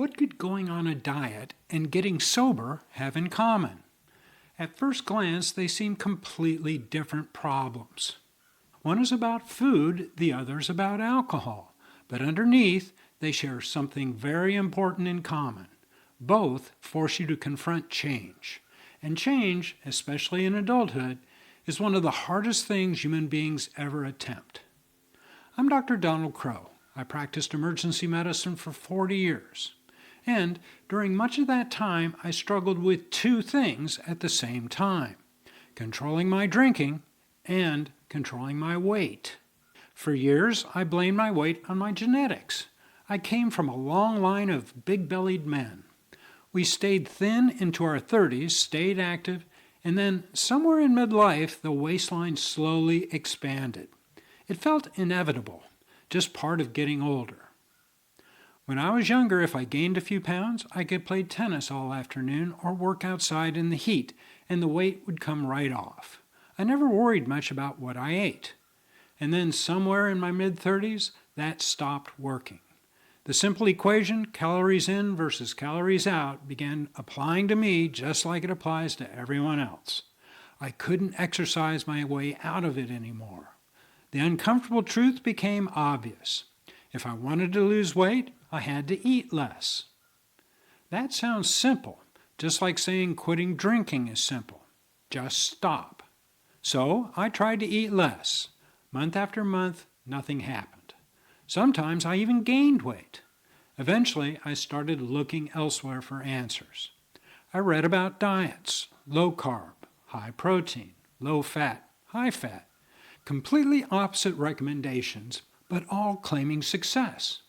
What could going on a diet and getting sober have in common? At first glance, they seem completely different problems. One is about food, the other is about alcohol. But underneath, they share something very important in common. Both force you to confront change. And change, especially in adulthood, is one of the hardest things human beings ever attempt. I'm Dr. Donald Crowe. I practiced emergency medicine for 40 years. And during much of that time, I struggled with two things at the same time: controlling my drinking and controlling my weight. For years, I blamed my weight on my genetics. I came from a long line of big-bellied men. We stayed thin into our 30s, stayed active, and then somewhere in midlife, the waistline slowly expanded. It felt inevitable, just part of getting older. When I was younger, if I gained a few pounds, I could play tennis all afternoon or work outside in the heat, and the weight would come right off. I never worried much about what I ate. And then somewhere in my mid-30s, that stopped working. The simple equation, calories in versus calories out, began applying to me just like it applies to everyone else. I couldn't exercise my way out of it anymore. The uncomfortable truth became obvious. If I wanted to lose weight, I had to eat less. That sounds simple, just like saying quitting drinking is simple. Just stop. So I tried to eat less. Month after month, nothing happened. Sometimes I even gained weight. Eventually, I started looking elsewhere for answers. I read about diets, low carb, high protein, low fat, high fat, completely opposite recommendations, but all claiming success.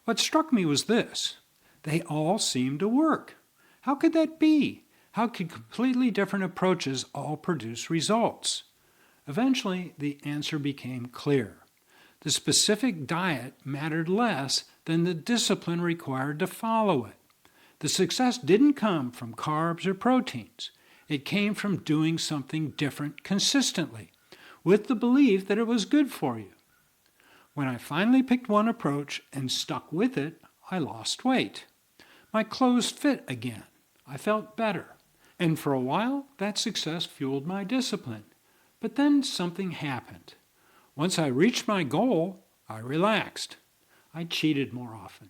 What struck me was this: they all seemed to work. How could that be? How could completely different approaches all produce results? Eventually, the answer became clear. The specific diet mattered less than the discipline required to follow it. The success didn't come from carbs or proteins. It came from doing something different consistently, with the belief that it was good for you. When I finally picked one approach and stuck with it, I lost weight. My clothes fit again. I felt better. And for a while, that success fueled my discipline. But then something happened. Once I reached my goal, I relaxed. I cheated more often.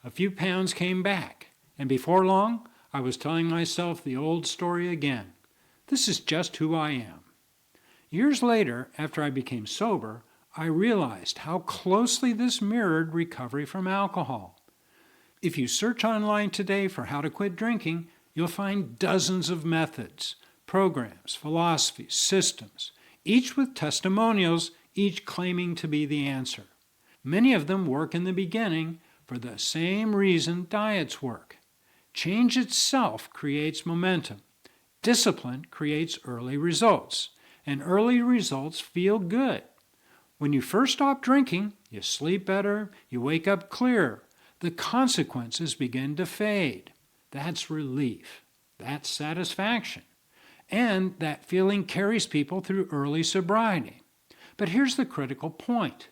A few pounds came back, and before long, I was telling myself the old story again. This is just who I am. Years later, after I became sober, I realized how closely this mirrored recovery from alcohol. If you search online today for how to quit drinking, you'll find dozens of methods, programs, philosophies, systems, each with testimonials, each claiming to be the answer. Many of them work in the beginning for the same reason diets work. Change itself creates momentum. Discipline creates early results, and early results feel good. When you first stop drinking, you sleep better, you wake up clearer. The consequences begin to fade. That's relief. That's satisfaction. And that feeling carries people through early sobriety. But here's the critical point.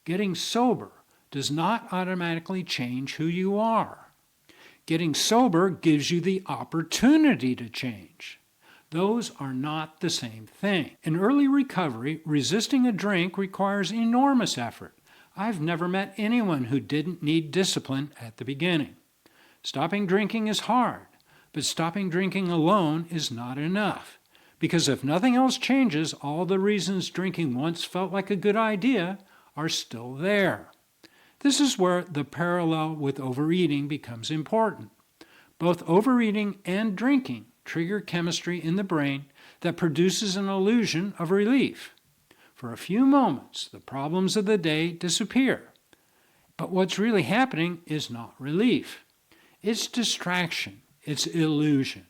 Getting sober does not automatically change who you are. Getting sober gives you the opportunity to change. Those are not the same thing. In early recovery, resisting a drink requires enormous effort. I've never met anyone who didn't need discipline at the beginning. Stopping drinking is hard, but stopping drinking alone is not enough. Because if nothing else changes, all the reasons drinking once felt like a good idea are still there. This is where the parallel with overeating becomes important. Both overeating and drinking trigger chemistry in the brain that produces an illusion of relief. For a few moments, the problems of the day disappear. But what's really happening is not relief. It's distraction. It's illusion.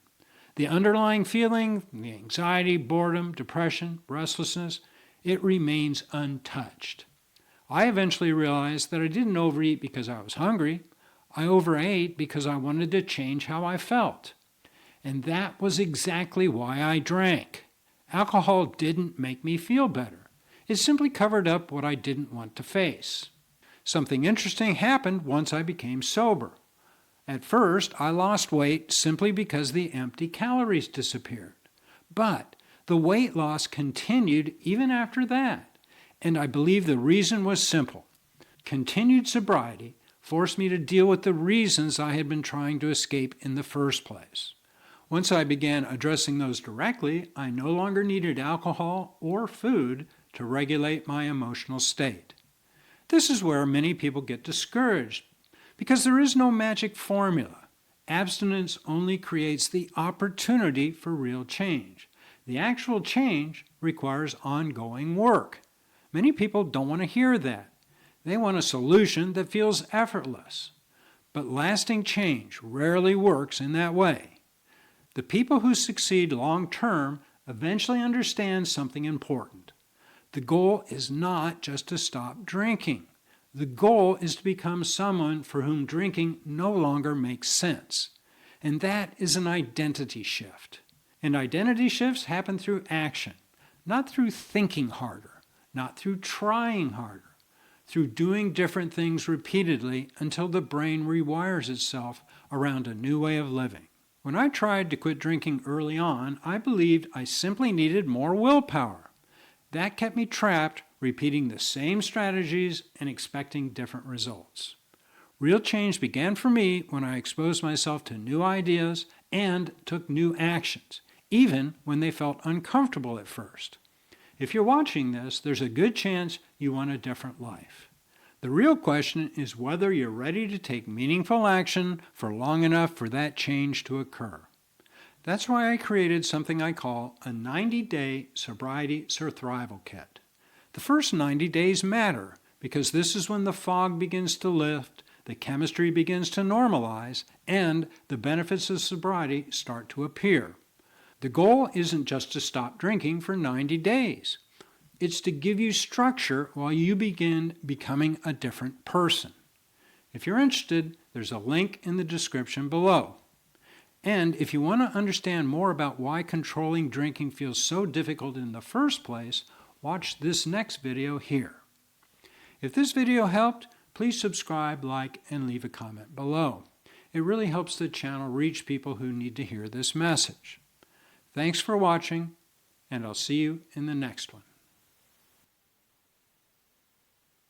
The underlying feeling, the anxiety, boredom, depression, restlessness, it remains untouched. I eventually realized that I didn't overeat because I was hungry. I overate because I wanted to change how I felt. And that was exactly why I drank. Alcohol didn't make me feel better. It simply covered up what I didn't want to face. Something interesting happened once I became sober. At first, I lost weight simply because the empty calories disappeared. But the weight loss continued even after that, and I believe the reason was simple. Continued sobriety forced me to deal with the reasons I had been trying to escape in the first place. Once I began addressing those directly, I no longer needed alcohol or food to regulate my emotional state. This is where many people get discouraged, because there is no magic formula. Abstinence only creates the opportunity for real change. The actual change requires ongoing work. Many people don't want to hear that. They want a solution that feels effortless. But lasting change rarely works in that way. The people who succeed long-term eventually understand something important. The goal is not just to stop drinking. The goal is to become someone for whom drinking no longer makes sense. And that is an identity shift. And identity shifts happen through action, not through thinking harder, not through trying harder, through doing different things repeatedly until the brain rewires itself around a new way of living. When I tried to quit drinking early on, I believed I simply needed more willpower. That kept me trapped, repeating the same strategies and expecting different results. Real change began for me when I exposed myself to new ideas and took new actions, even when they felt uncomfortable at first. If you're watching this, there's a good chance you want a different life. The real question is whether you're ready to take meaningful action for long enough for that change to occur. That's why I created something I call a 90-day sobriety survival kit. The first 90 days matter because this is when the fog begins to lift, the chemistry begins to normalize, and the benefits of sobriety start to appear. The goal isn't just to stop drinking for 90 days. It's to give you structure while you begin becoming a different person. If you're interested, there's a link in the description below. And if you want to understand more about why controlling drinking feels so difficult in the first place, watch this next video here. If this video helped, please subscribe, like, and leave a comment below. It really helps the channel reach people who need to hear this message. Thanks for watching, and I'll see you in the next one.